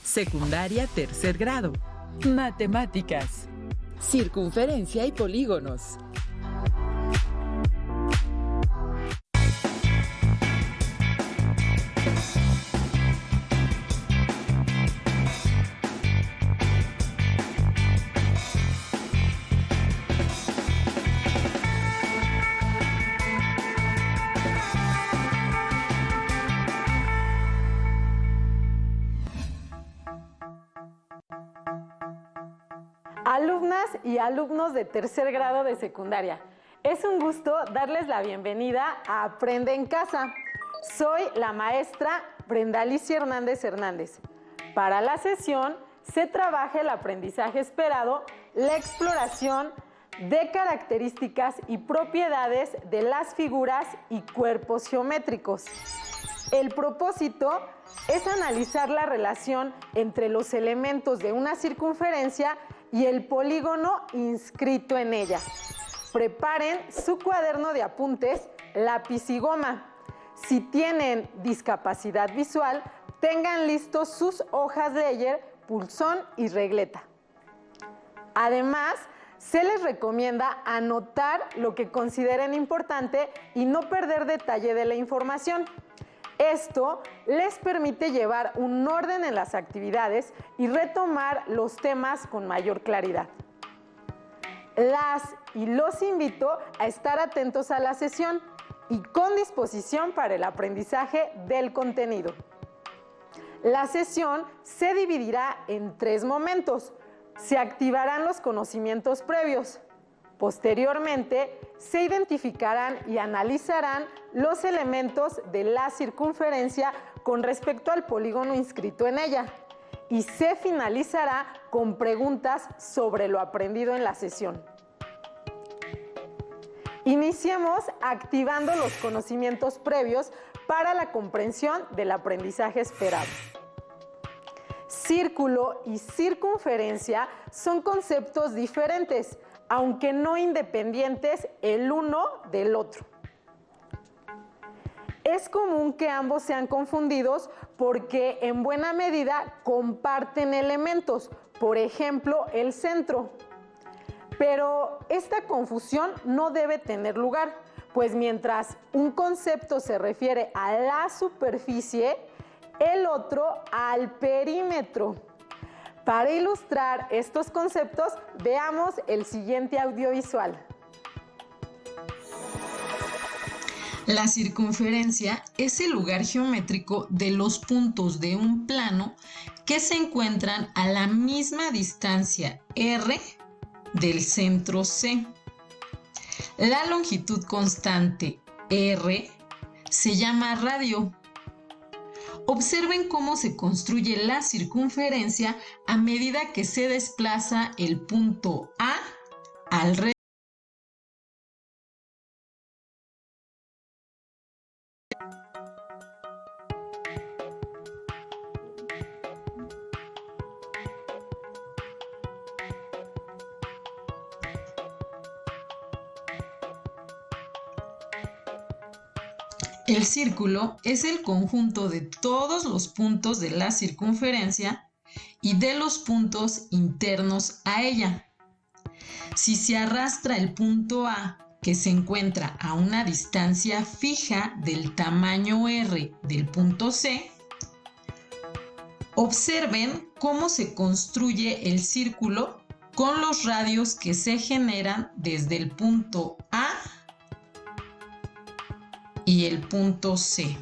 Secundaria tercer grado. Matemáticas. Circunferencia y polígonos. Alumnas y alumnos de tercer grado de secundaria, es un gusto darles la bienvenida a Aprende en Casa. Soy la maestra Brenda Alicia Hernández. Para la sesión se trabaja el aprendizaje esperado, la exploración de características y propiedades de las figuras y cuerpos geométricos. El propósito es analizar la relación entre los elementos de una circunferencia y el polígono inscrito en ella. Preparen su cuaderno de apuntes, lápiz y goma. Si tienen discapacidad visual, tengan listos sus hojas Leyer, punzón y regleta. Además, se les recomienda anotar lo que consideren importante y no perder detalle de la información. Esto les permite llevar un orden en las actividades y retomar los temas con mayor claridad. Las y los invito a estar atentos a la sesión y con disposición para el aprendizaje del contenido. La sesión se dividirá en 3 momentos. Se activarán los conocimientos previos. Posteriormente, se identificarán y analizarán los elementos de la circunferencia con respecto al polígono inscrito en ella y se finalizará con preguntas sobre lo aprendido en la sesión. Iniciemos activando los conocimientos previos para la comprensión del aprendizaje esperado. Círculo y circunferencia son conceptos diferentes, aunque no independientes el uno del otro. Es común que ambos sean confundidos porque en buena medida comparten elementos, por ejemplo, el centro. Pero esta confusión no debe tener lugar, pues mientras un concepto se refiere a la superficie, el otro al perímetro. Para ilustrar estos conceptos, veamos el siguiente audiovisual. La circunferencia es el lugar geométrico de los puntos de un plano que se encuentran a la misma distancia R del centro C. La longitud constante R se llama radio. Observen cómo se construye la circunferencia a medida que se desplaza el punto A alrededor. El círculo es el conjunto de todos los puntos de la circunferencia y de los puntos internos a ella. Si se arrastra el punto A, que se encuentra a una distancia fija del tamaño R del punto C, observen cómo se construye el círculo con los radios que se generan desde el punto A y el punto C.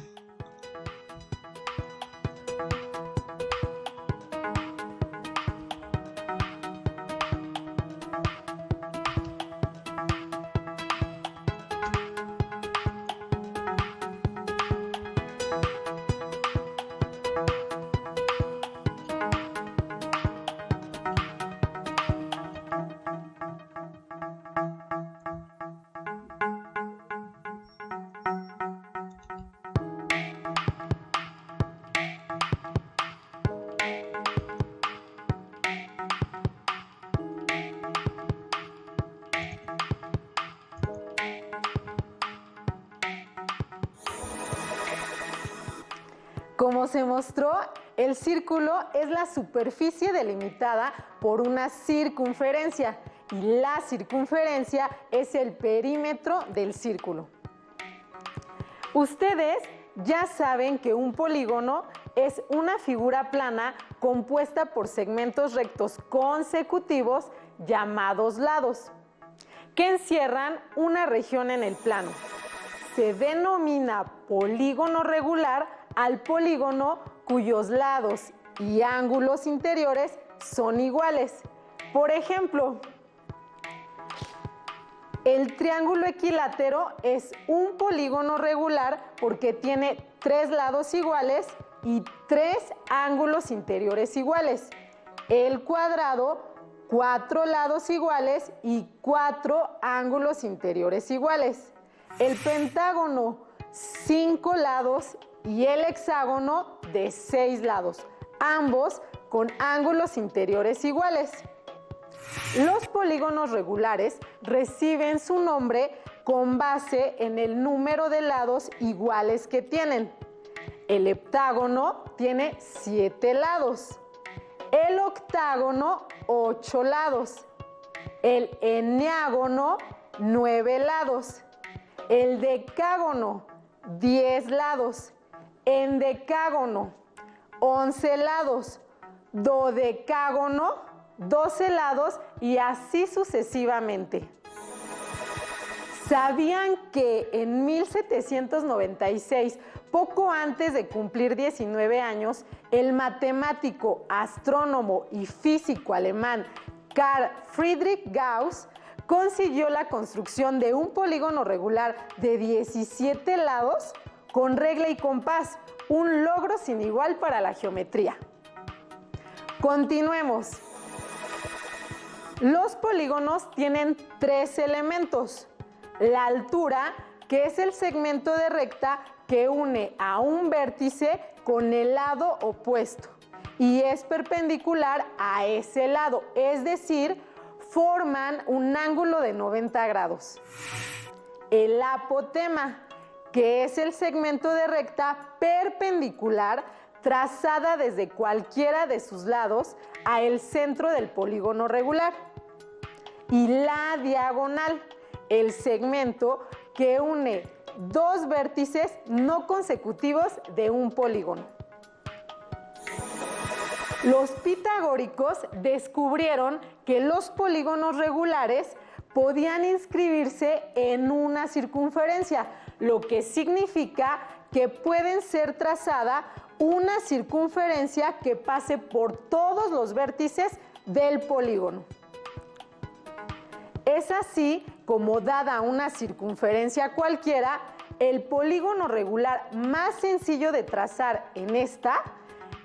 Como se mostró, el círculo es la superficie delimitada por una circunferencia y la circunferencia es el perímetro del círculo. Ustedes ya saben que un polígono es una figura plana compuesta por segmentos rectos consecutivos llamados lados, que encierran una región en el plano. Se denomina polígono regular al polígono cuyos lados y ángulos interiores son iguales. Por ejemplo, el triángulo equilátero es un polígono regular porque tiene 3 lados iguales y 3 ángulos interiores iguales. El cuadrado, 4 lados iguales y 4 ángulos interiores iguales. El pentágono, 5 lados y el hexágono de 6 lados, ambos con ángulos interiores iguales. Los polígonos regulares reciben su nombre con base en el número de lados iguales que tienen. El heptágono tiene 7 lados, el octágono 8 lados, el eneágono 9 lados, el decágono 10 lados, endecágono 11 lados, dodecágono 12 lados y así sucesivamente. ¿Sabían que en 1796, poco antes de cumplir 19 años, el matemático, astrónomo y físico alemán Carl Friedrich Gauss consiguió la construcción de un polígono regular de 17 lados con regla y compás, un logro sin igual para la geometría? Continuemos. Los polígonos tienen 3 elementos. La altura, que es el segmento de recta que une a un vértice con el lado opuesto y es perpendicular a ese lado, es decir, forman un ángulo de 90 grados. El apotema, que es el segmento de recta perpendicular trazada desde cualquiera de sus lados a el centro del polígono regular. Y la diagonal, el segmento que une 2 vértices no consecutivos de un polígono. Los pitagóricos descubrieron que los polígonos regulares podían inscribirse en una circunferencia, lo que significa que pueden ser trazada una circunferencia que pase por todos los vértices del polígono. Es así como, dada una circunferencia cualquiera, el polígono regular más sencillo de trazar en esta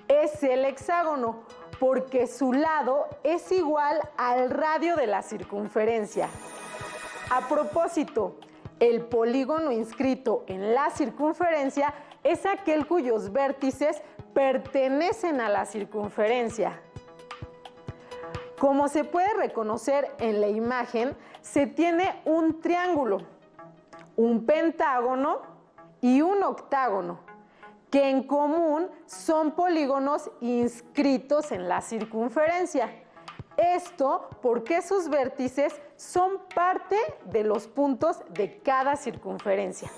es el hexágono, porque su lado es igual al radio de la circunferencia. A propósito, el polígono inscrito en la circunferencia es aquel cuyos vértices pertenecen a la circunferencia. Como se puede reconocer en la imagen, se tiene un triángulo, un pentágono y un octágono, que en común son polígonos inscritos en la circunferencia. Esto porque sus vértices son parte de los puntos de cada circunferencia.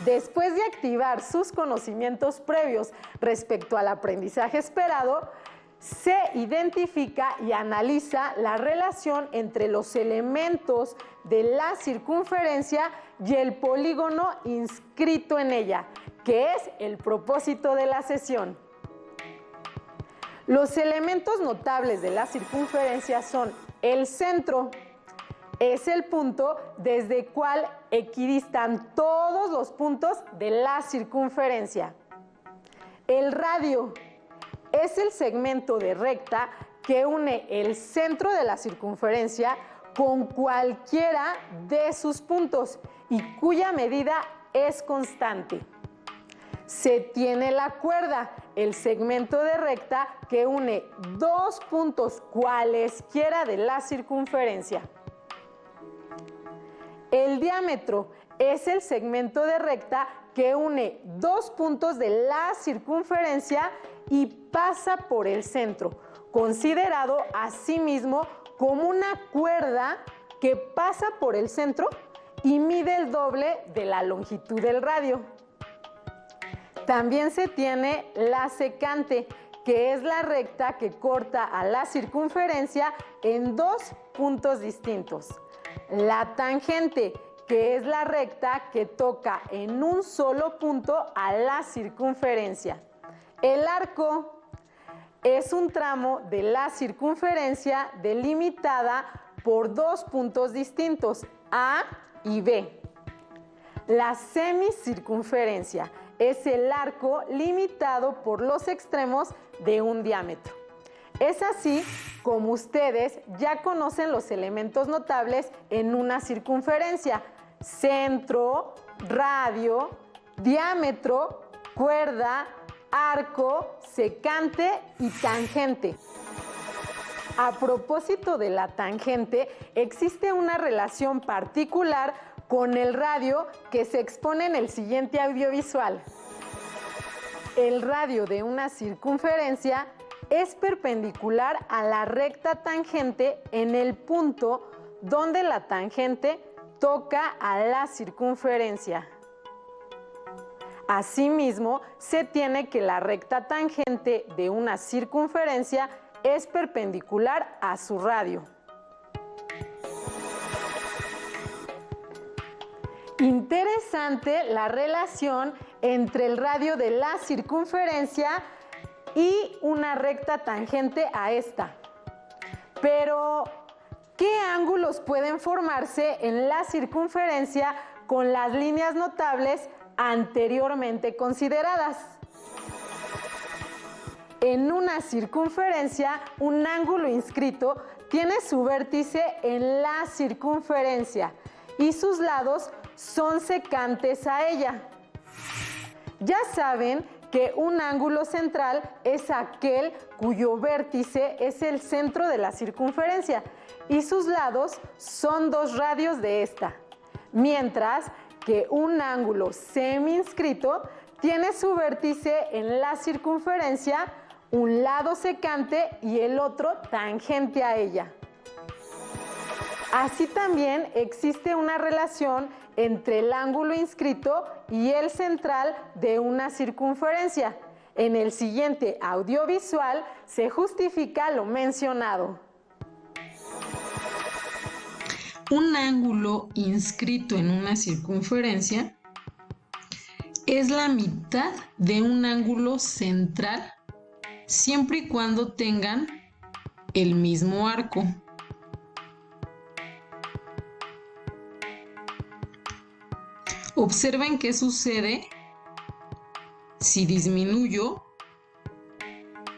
Después de activar sus conocimientos previos respecto al aprendizaje esperado, se identifica y analiza la relación entre los elementos de la circunferencia y el polígono inscrito en ella, que es el propósito de la sesión. Los elementos notables de la circunferencia son el centro, es el punto desde el cual equidistan todos los puntos de la circunferencia. El radio es el segmento de recta que une el centro de la circunferencia con cualquiera de sus puntos y cuya medida es constante. Se tiene la cuerda, el segmento de recta que une 2 puntos cualesquiera de la circunferencia. El diámetro es el segmento de recta que une dos puntos de la circunferencia y pasa por el centro, considerado asimismo como una cuerda que pasa por el centro y mide el doble de la longitud del radio. También se tiene la secante, que es la recta que corta a la circunferencia en dos puntos distintos. La tangente, que es la recta que toca en un solo punto a la circunferencia. El arco es un tramo de la circunferencia delimitada por dos puntos distintos, A y B. La semicircunferencia es el arco limitado por los extremos de un diámetro. Es así como ustedes ya conocen los elementos notables en una circunferencia: centro, radio, diámetro, cuerda, arco, secante y tangente. A propósito de la tangente, existe una relación particular con el radio que se expone en el siguiente audiovisual. El radio de una circunferencia es perpendicular a la recta tangente en el punto donde la tangente toca a la circunferencia. Asimismo, se tiene que la recta tangente de una circunferencia es perpendicular a su radio. Interesante la relación entre el radio de la circunferencia y una recta tangente a esta. Pero, ¿qué ángulos pueden formarse en la circunferencia con las líneas notables anteriormente consideradas? En una circunferencia, un ángulo inscrito tiene su vértice en la circunferencia y sus lados son secantes a ella. Ya saben que un ángulo central es aquel cuyo vértice es el centro de la circunferencia y sus lados son dos radios de esta, mientras que un ángulo semi-inscrito tiene su vértice en la circunferencia, un lado secante y el otro tangente a ella. Así también existe una relación entre el ángulo inscrito y el central de una circunferencia. En el siguiente audiovisual se justifica lo mencionado. Un ángulo inscrito en una circunferencia es la mitad de un ángulo central, siempre y cuando tengan el mismo arco. Observen qué sucede si disminuyo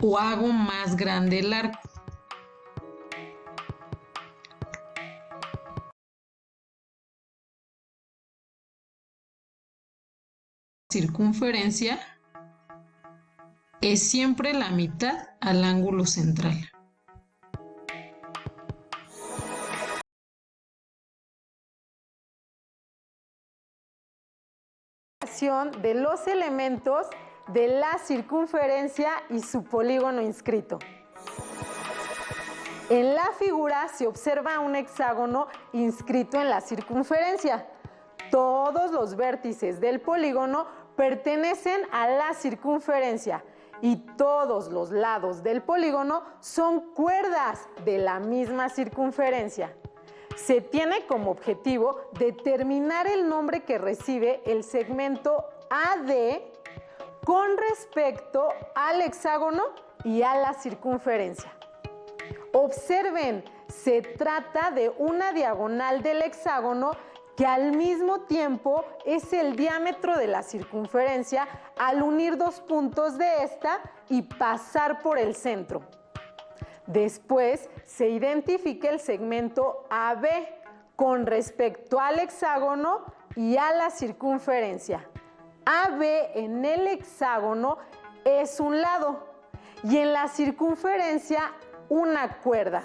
o hago más grande el arco. Circunferencia es siempre la mitad al ángulo central. De los elementos de la circunferencia y su polígono inscrito. En la figura se observa un hexágono inscrito en la circunferencia. Todos los vértices del polígono pertenecen a la circunferencia y todos los lados del polígono son cuerdas de la misma circunferencia. Se tiene como objetivo determinar el nombre que recibe el segmento AD con respecto al hexágono y a la circunferencia. Observen, se trata de una diagonal del hexágono que al mismo tiempo es el diámetro de la circunferencia al unir dos puntos de esta y pasar por el centro. Después se identifica el segmento AB con respecto al hexágono y a la circunferencia. AB en el hexágono es un lado y en la circunferencia una cuerda.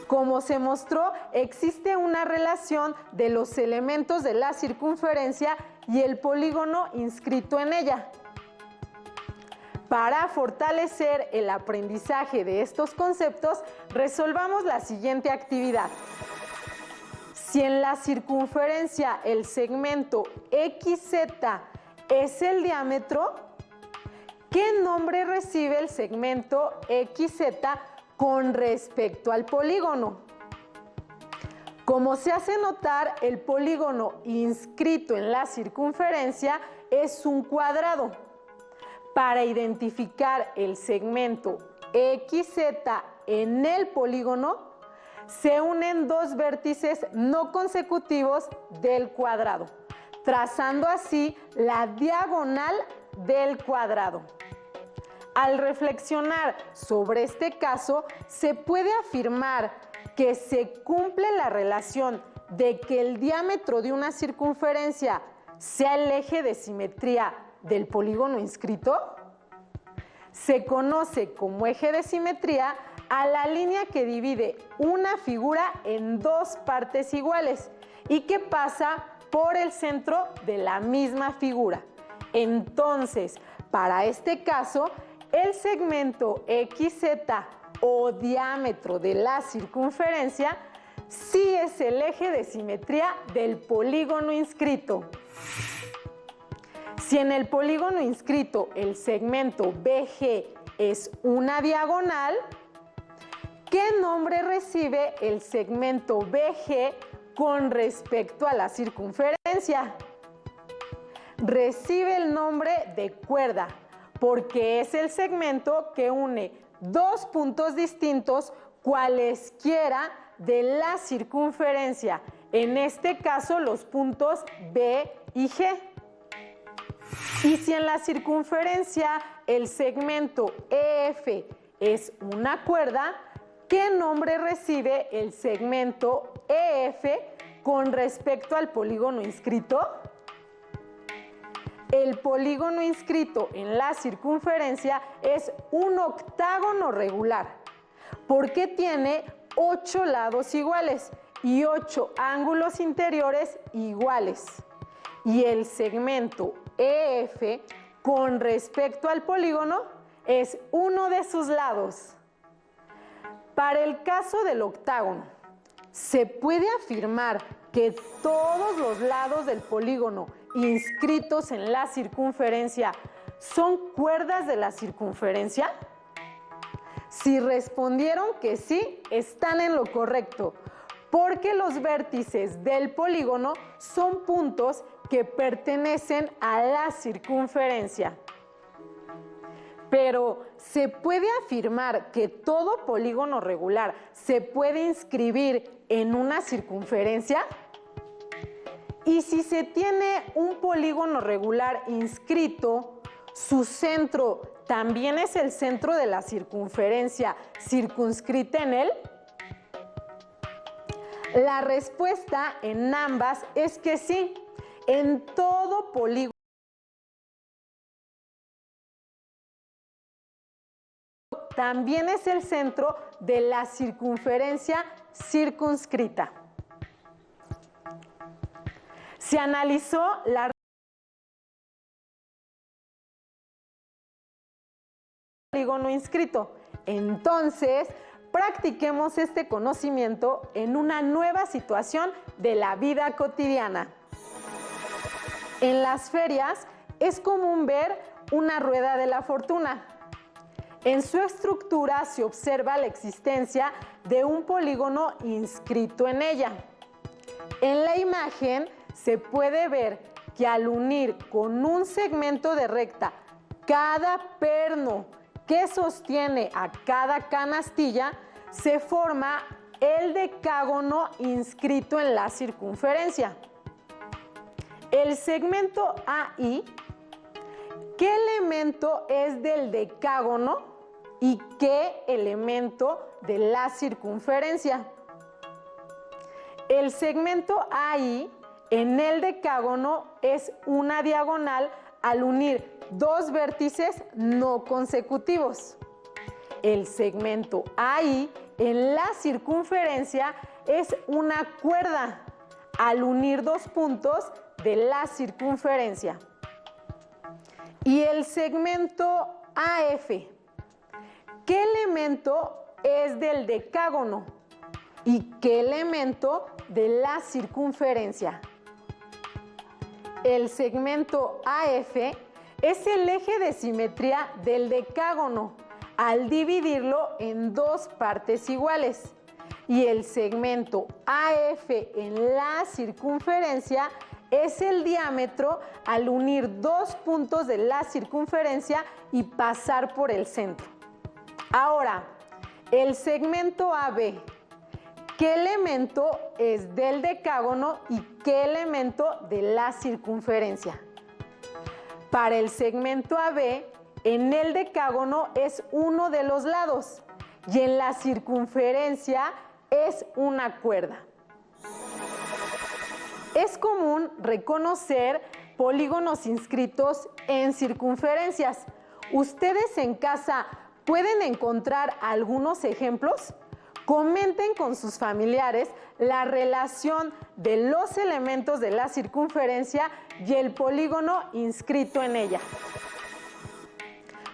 Como se mostró, existe una relación de los elementos de la circunferencia y el polígono inscrito en ella. Para fortalecer el aprendizaje de estos conceptos, resolvamos la siguiente actividad. Si en la circunferencia el segmento XZ es el diámetro, ¿qué nombre recibe el segmento XZ con respecto al polígono? Como se hace notar, el polígono inscrito en la circunferencia es un cuadrado. Para identificar el segmento XZ en el polígono, se unen dos vértices no consecutivos del cuadrado, trazando así la diagonal del cuadrado. Al reflexionar sobre este caso, se puede afirmar que se cumple la relación de que el diámetro de una circunferencia sea el eje de simetría del polígono inscrito. Se conoce como eje de simetría a la línea que divide una figura en dos partes iguales y que pasa por el centro de la misma figura. Entonces, para este caso, el segmento XZ o diámetro de la circunferencia sí es el eje de simetría del polígono inscrito. Si en el polígono inscrito el segmento BG es una diagonal, ¿qué nombre recibe el segmento BG con respecto a la circunferencia? Recibe el nombre de cuerda, porque es el segmento que une dos puntos distintos cualesquiera de la circunferencia, en este caso los puntos B y G. Y si en la circunferencia el segmento EF es una cuerda, ¿qué nombre recibe el segmento EF con respecto al polígono inscrito? El polígono inscrito en la circunferencia es un octágono regular, porque tiene 8 lados iguales y 8 ángulos interiores iguales. Y el segmento EF con respecto al polígono es uno de sus lados. Para el caso del octágono, se puede afirmar que todos los lados del polígono inscritos en la circunferencia son cuerdas de la circunferencia. Si respondieron que sí, están en lo correcto, porque los vértices del polígono son puntos que pertenecen a la circunferencia. Pero, ¿se puede afirmar que todo polígono regular se puede inscribir en una circunferencia? Y si se tiene un polígono regular inscrito, ¿su centro también es el centro de la circunferencia circunscrita en él? La respuesta en ambas es que sí. En todo polígono también es el centro de la circunferencia circunscrita. Se analizó la polígono inscrito. Entonces, practiquemos este conocimiento en una nueva situación de la vida cotidiana. En las ferias es común ver una rueda de la fortuna. En su estructura se observa la existencia de un polígono inscrito en ella. En la imagen se puede ver que al unir con un segmento de recta cada perno que sostiene a cada canastilla, se forma el decágono inscrito en la circunferencia. El segmento AI, ¿qué elemento es del decágono y qué elemento de la circunferencia? El segmento AI en el decágono es una diagonal al unir dos vértices no consecutivos. El segmento AI en la circunferencia es una cuerda al unir dos puntos de la circunferencia. Y el segmento AF, ¿qué elemento es del decágono? ¿Y qué elemento de la circunferencia? El segmento AF es el eje de simetría del decágono al dividirlo en dos partes iguales. Y el segmento AF en la circunferencia es el diámetro al unir dos puntos de la circunferencia y pasar por el centro. Ahora, el segmento AB, ¿qué elemento es del decágono y qué elemento de la circunferencia? Para el segmento AB, en el decágono es uno de los lados y en la circunferencia es una cuerda. Es común reconocer polígonos inscritos en circunferencias. ¿Ustedes en casa pueden encontrar algunos ejemplos? Comenten con sus familiares la relación de los elementos de la circunferencia y el polígono inscrito en ella.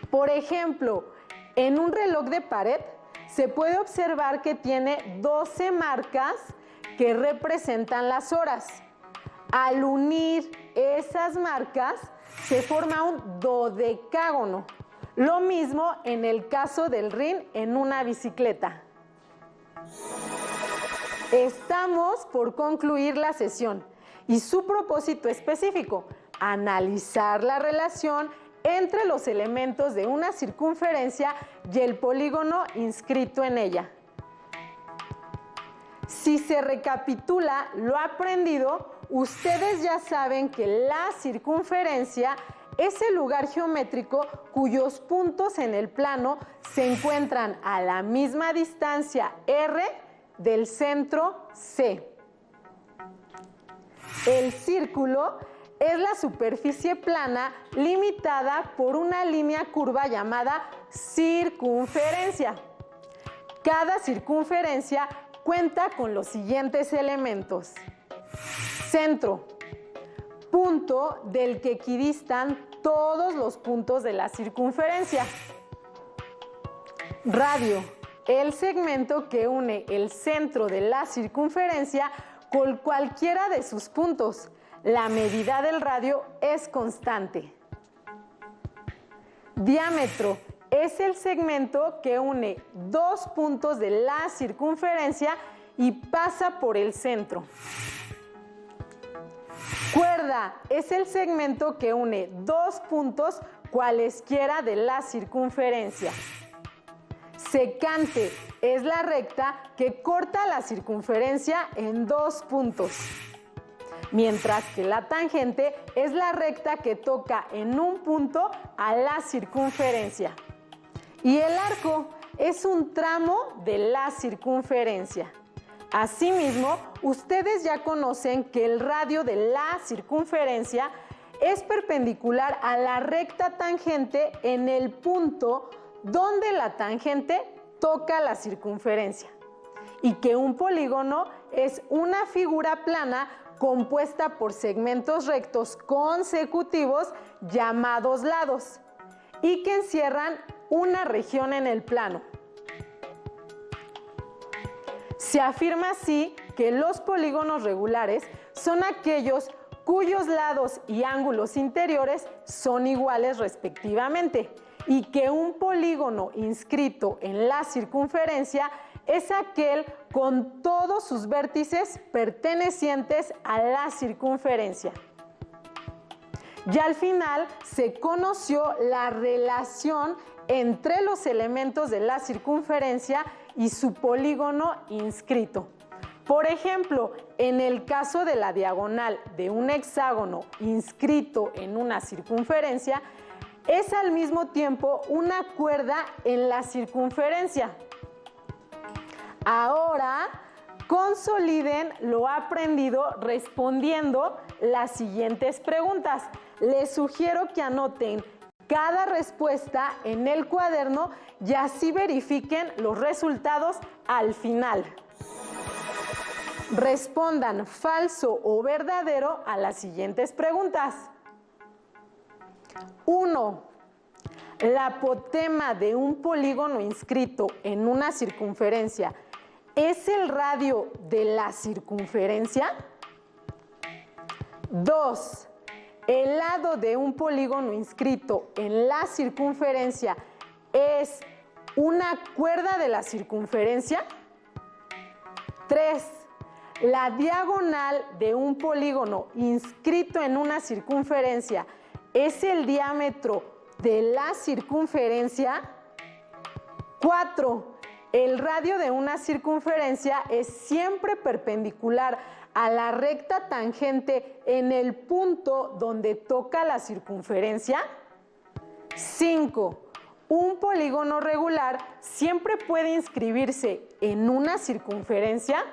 Por ejemplo, en un reloj de pared se puede observar que tiene 12 marcas que representan las horas. Al unir esas marcas se forma un dodecágono. Lo mismo en el caso del rin en una bicicleta. Estamos por concluir la sesión y su propósito específico, analizar la relación entre los elementos de una circunferencia y el polígono inscrito en ella. Si se recapitula lo aprendido, ustedes ya saben que la circunferencia es el lugar geométrico cuyos puntos en el plano se encuentran a la misma distancia R del centro C. El círculo es la superficie plana limitada por una línea curva llamada circunferencia. Cada circunferencia cuenta con los siguientes elementos. Centro, punto del que equidistan todos los puntos de la circunferencia. Radio, el segmento que une el centro de la circunferencia con cualquiera de sus puntos. La medida del radio es constante. Diámetro es el segmento que une dos puntos de la circunferencia y pasa por el centro. Cuerda es el segmento que une dos puntos cualesquiera de la circunferencia. Secante es la recta que corta la circunferencia en dos puntos, mientras que la tangente es la recta que toca en un punto a la circunferencia. Y el arco es un tramo de la circunferencia. Asimismo, ustedes ya conocen que el radio de la circunferencia es perpendicular a la recta tangente en el punto donde la tangente toca la circunferencia, y que un polígono es una figura plana compuesta por segmentos rectos consecutivos llamados lados y que encierran una región en el plano. Se afirma así que los polígonos regulares son aquellos cuyos lados y ángulos interiores son iguales respectivamente, y que un polígono inscrito en la circunferencia es aquel con todos sus vértices pertenecientes a la circunferencia. Y al final se conoció la relación entre los elementos de la circunferencia y su polígono inscrito. Por ejemplo, en el caso de la diagonal de un hexágono inscrito en una circunferencia, es al mismo tiempo una cuerda en la circunferencia. Ahora, consoliden lo aprendido respondiendo las siguientes preguntas. Les sugiero que anoten cada respuesta en el cuaderno y así verifiquen los resultados al final. Respondan falso o verdadero a las siguientes preguntas. 1. ¿La apotema de un polígono inscrito en una circunferencia es el radio de la circunferencia? 2. ¿El lado de un polígono inscrito en la circunferencia es una cuerda de la circunferencia? 3. ¿La diagonal de un polígono inscrito en una circunferencia es el diámetro de la circunferencia? 4. El radio de una circunferencia es siempre perpendicular a la recta tangente en el punto donde toca la circunferencia. 5. Un polígono regular siempre puede inscribirse en una circunferencia.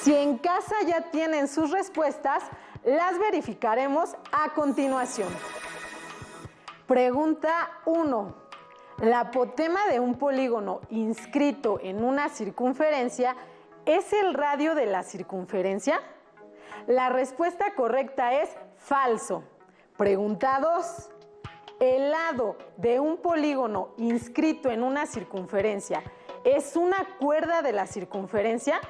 Si en casa ya tienen sus respuestas, las verificaremos a continuación. Pregunta 1. ¿La apotema de un polígono inscrito en una circunferencia es el radio de la circunferencia? La respuesta correcta es falso. Pregunta 2. ¿El lado de un polígono inscrito en una circunferencia es una cuerda de la circunferencia?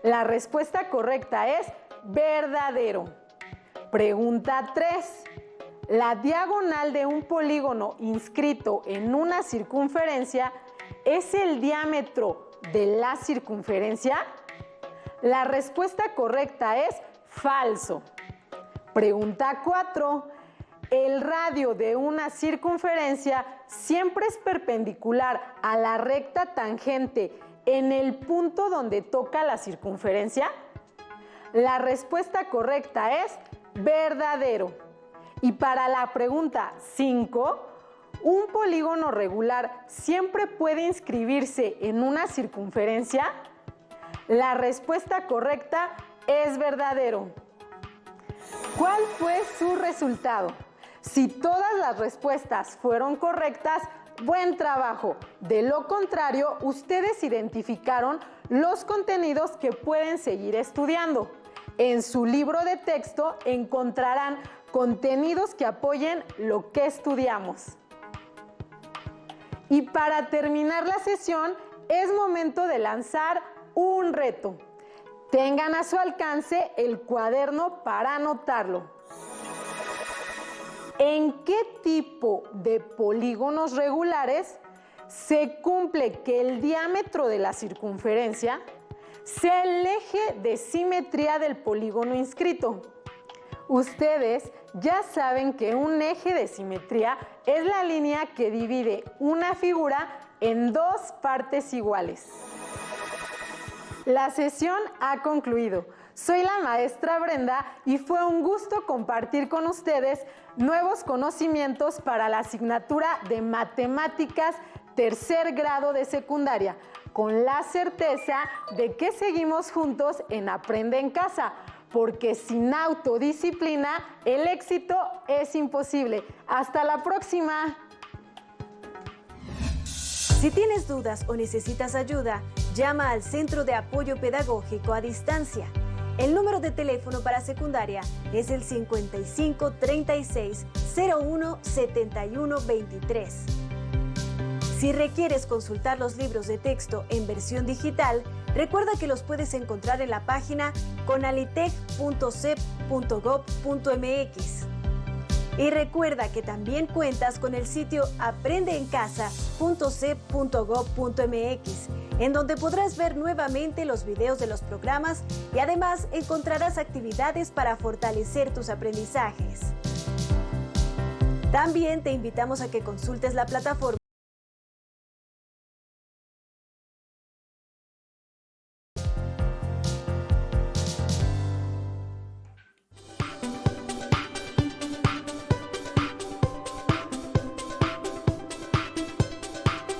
La respuesta correcta es verdadero. Pregunta 3. ¿La diagonal de un polígono inscrito en una circunferencia es el diámetro de la circunferencia? La respuesta correcta es falso. Pregunta 4. ¿El radio de una circunferencia siempre es perpendicular a la recta tangente en el punto donde toca la circunferencia? La respuesta correcta es verdadero. Y para la pregunta 5, ¿un polígono regular siempre puede inscribirse en una circunferencia? La respuesta correcta es verdadero. ¿Cuál fue su resultado? Si todas las respuestas fueron correctas, buen trabajo. De lo contrario, ustedes identificaron los contenidos que pueden seguir estudiando. En su libro de texto encontrarán contenidos que apoyen lo que estudiamos. Y para terminar la sesión, es momento de lanzar un reto. Tengan a su alcance el cuaderno para anotarlo. ¿En qué tipo de polígonos regulares se cumple que el diámetro de la circunferencia sea el eje de simetría del polígono inscrito? Ustedes ya saben que un eje de simetría es la línea que divide una figura en dos partes iguales. La sesión ha concluido. Soy la maestra Brenda y fue un gusto compartir con ustedes nuevos conocimientos para la asignatura de Matemáticas tercer grado de secundaria, con la certeza de que seguimos juntos en Aprende en Casa, porque sin autodisciplina el éxito es imposible. ¡Hasta la próxima! Si tienes dudas o necesitas ayuda, llama al Centro de Apoyo Pedagógico a Distancia. El número de teléfono para secundaria es el 55 36 01 71 23. Si requieres consultar los libros de texto en versión digital, recuerda que los puedes encontrar en la página conalitec.cep.gov.mx. Y recuerda que también cuentas con el sitio aprendeencasa.cep.gov.mx, en donde podrás ver nuevamente los videos de los programas y además encontrarás actividades para fortalecer tus aprendizajes. También te invitamos a que consultes la plataforma